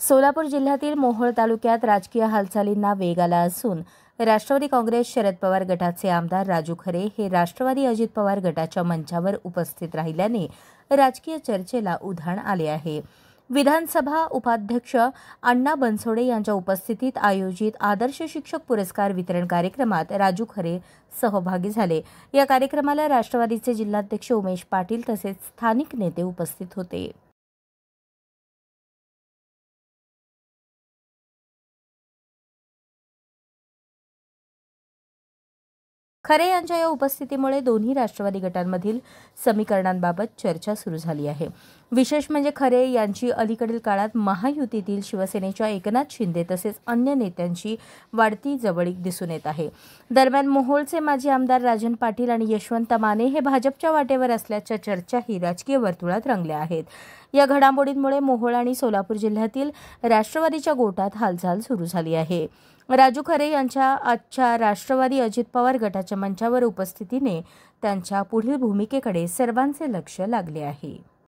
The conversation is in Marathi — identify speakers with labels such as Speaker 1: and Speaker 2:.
Speaker 1: सोलापूर जिल्ह्यातील मोहोळ तालुक्यात राजकीय हालचालींना वेग आला असून राष्ट्रवादी काँग्रेस शरद पवार गटाचे आमदार राजू खरे हे राष्ट्रवादी अजित पवार गटाच्या मंचावर उपस्थित राहिल्याने राजकीय चर्चेला उधाण आले आहे। विधानसभा उपाध्यक्ष अण्णा बनसोडे यांच्या उपस्थितीत आयोजित आदर्श शिक्षक पुरस्कार वितरण कार्यक्रमात राजू खरे सहभागी झाले। या कार्यक्रमाला राष्ट्रवादीचे जिल्हाध्यक्ष उमेश पाटील तसेच स्थानिक नेते उपस्थित होते। खरे यांच्या या उपस्थितीमुळे दोन्ही राष्ट्रवादी गटांमधील समीकरणांबाबत चर्चा सुरू झाली आहे। विशेष म्हणजे खरे यांची अलीकडील काळात महायुतीतील शिवसेनेच्या एकनाथ शिंदे तसेच अन्य नेत्यांची वाढती जवळीक दिसून येत आहे। दरम्यान मोहोळचे माजी आमदार राजन पाटील आणि यशवंत माने हे भाजपच्या वाटेवर असल्याच्या चर्चाही राजकीय वर्तुळात रंगल्या आहेत। या घडामोडींमुळे मोहोळ आणि सोलापूर जिल्ह्यातील राष्ट्रवादीच्या गोटात हालचाल सुरू झाली आहे। राजू खरे यांच्या आजच्या राष्ट्रवादी अजित पवार गटाच्या मंचावर उपस्थितीने त्यांच्या पुढील भूमिकेकडे सर्वांचे लक्ष लागले आहे।